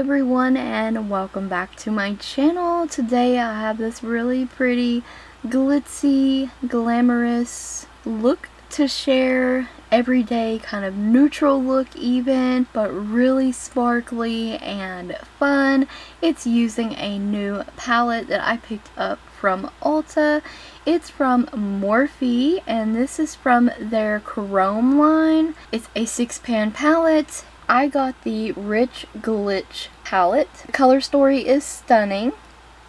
everyone, and welcome back to my channel. Today I have this really pretty glitzy, glamorous look to share. Everyday kind of neutral look even, but really sparkly and fun. It's using a new palette that I picked up from Ulta. It's from Morphe, and this is from their Chrome line. It's a 6-pan palette. I got the Rich Glitch palette. The color story is stunning.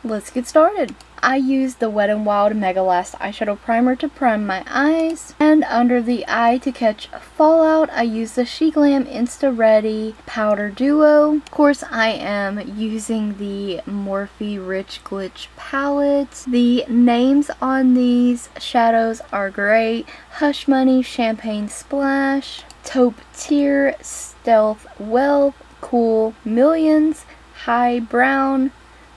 Let's get started. I used the Wet-n-Wild Megalast eyeshadow primer to prime my eyes, and under the eye to catch fallout I used the Sheglam Insta Ready Powder Duo. Of course I am using the Morphe Rich Glitch palette. The names on these shadows are great. Hush Money Champagne Splash, Taupe Tear, Stealth Wealth, Cool Millions, High Brown.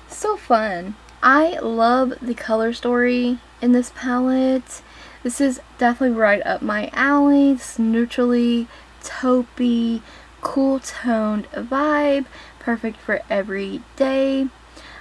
So fun. I love the color story in this palette. This is definitely right up my alley. It's neutrally taupey, cool toned vibe. Perfect for every day.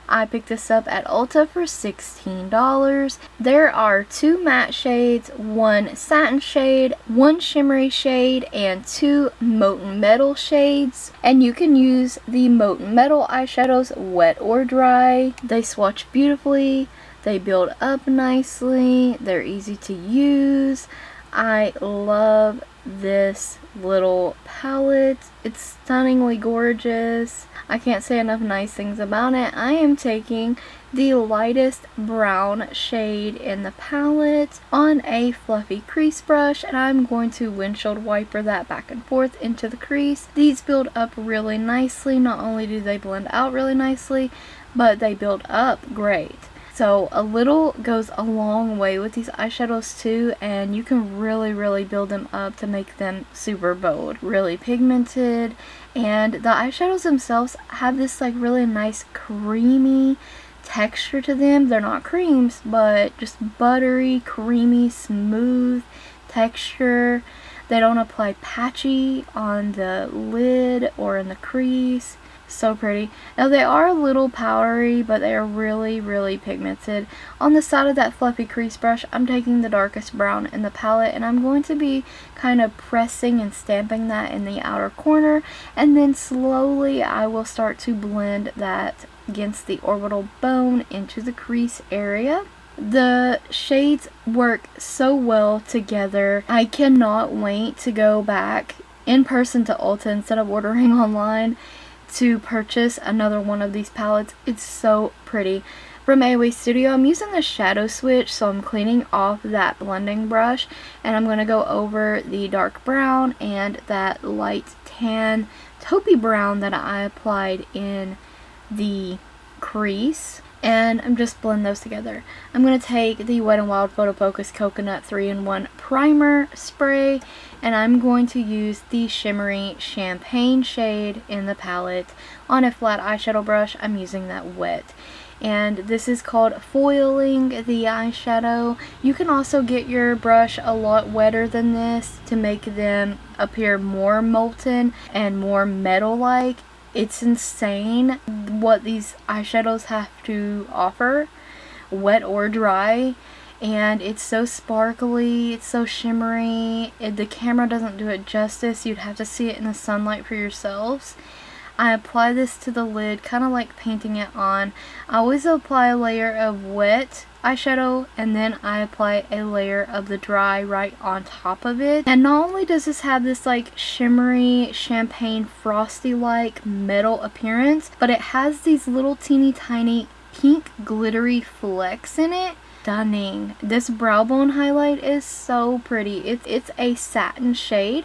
I picked this up at Ulta for $16. There are 2 matte shades, 1 satin shade, 1 shimmery shade, and 2 molten metal shades. And you can use the molten metal eyeshadows wet or dry. They swatch beautifully. They build up nicely. They're easy to use. I love this little palette. It's stunningly gorgeous. I can't say enough nice things about it. I am taking the lightest brown shade in the palette on a fluffy crease brush, and I'm going to windshield wiper that back and forth into the crease. These build up really nicely. Not only do they blend out really nicely, but they build up great. So a little goes a long way with these eyeshadows too, and you can really build them up to make them super bold, really pigmented. And the eyeshadows themselves have this like really nice creamy texture to them. They're not creams, but just buttery, creamy, smooth texture. They don't apply patchy on the lid or in the crease. So pretty. Now they are a little powdery, but they are really pigmented. On the side of that fluffy crease brush, I'm taking the darkest brown in the palette, and I'm going to be kind of pressing and stamping that in the outer corner, and then slowly I will start to blend that against the orbital bone into the crease area. The shades work so well together. I cannot wait to go back in person to Ulta instead of ordering online to purchase another one of these palettes. It's so pretty. From AOA Studio, I'm using the shadow switch, so I'm cleaning off that blending brush, and I'm going to go over the dark brown and that light tan taupey brown that I applied in the crease, and I'm just blend those together. I'm going to take the WetnWild Photofocus Coconut 3-in-1 Primer Spray, and I'm going to use the shimmery champagne shade in the palette on a flat eyeshadow brush. I'm using that wet. And this is called foiling the eyeshadow. You can also get your brush a lot wetter than this to make them appear more molten and more metal-like. It's insane what these eyeshadows have to offer, wet or dry. And it's so sparkly, it's so shimmery. The camera doesn't do it justice. You'd have to see it in the sunlight for yourselves. I apply this to the lid, kind of like painting it on. I always apply a layer of wet eyeshadow, and then I apply a layer of the dry right on top of it. And not only does this have this like shimmery, champagne, frosty like metal appearance, but it has these little teeny tiny pink glittery flecks in it. Stunning. This brow bone highlight is so pretty. It's a satin shade,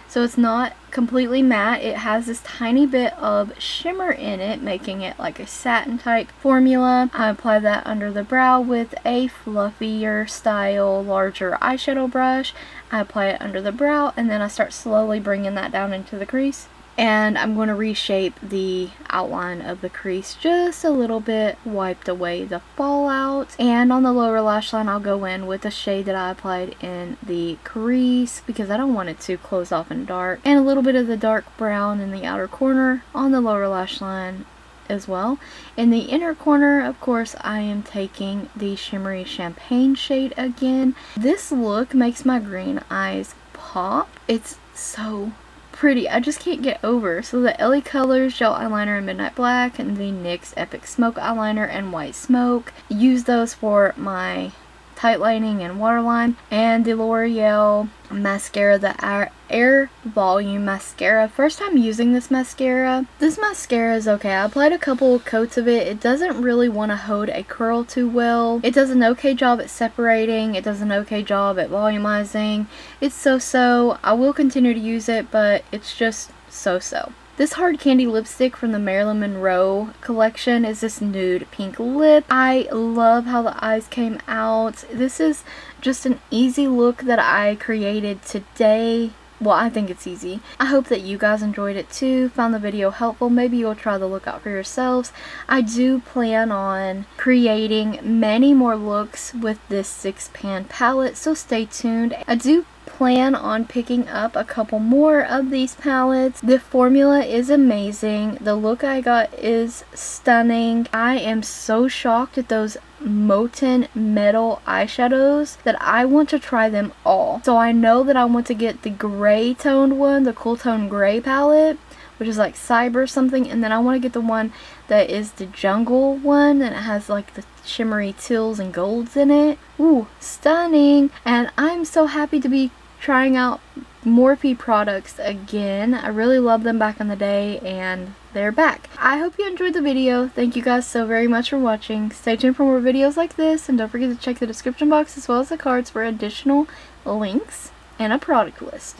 so it's not completely matte. It has this tiny bit of shimmer in it, making it like a satin type formula. I apply that under the brow with a fluffier style, larger eyeshadow brush. I apply it under the brow, and then I start slowly bringing that down into the crease. And I'm going to reshape the outline of the crease just a little bit, wiped away the fallout. And on the lower lash line, I'll go in with the shade that I applied in the crease because I don't want it to close off in dark. And a little bit of the dark brown in the outer corner on the lower lash line as well. In the inner corner, of course, I am taking the shimmery champagne shade again. This look makes my green eyes pop. It's so pretty. I just can't get over. So the LaColors Gel Eyeliner in Midnight Black and the NYX Epic Smoke Eyeliner in White Smoke. Use those for my tight lining and waterline. And the Loreal mascara, the Air Volume mascara. First time using this mascara. This mascara is okay. I applied a couple coats of it. It doesn't really want to hold a curl too well. It does an okay job at separating. It does an okay job at volumizing. It's so-so. I will continue to use it, but it's just so-so. This hard candy lipstick from the Marilyn Monroe collection is this nude pink lip. I love how the eyes came out. This is just an easy look that I created today. Well, I think it's easy. I hope that you guys enjoyed it too, found the video helpful. Maybe you'll try the look out for yourselves. I do plan on creating many more looks with this 6-pan palette, so stay tuned. I do plan on picking up a couple more of these palettes. The formula is amazing. The look I got is stunning. I am so shocked at those molten metal eyeshadows that I want to try them all. So I know that I want to get the gray toned one, the Cool Tone Gray palette, which is like cyber something, and then I want to get the one that is the jungle one and it has like the shimmery teals and golds in it. Ooh, stunning. And I'm so happy to be trying out Morphe products again. I really loved them back in the day and they're back. I hope you enjoyed the video. Thank you guys so very much for watching. Stay tuned for more videos like this and don't forget to check the description box as well as the cards for additional links and a product list.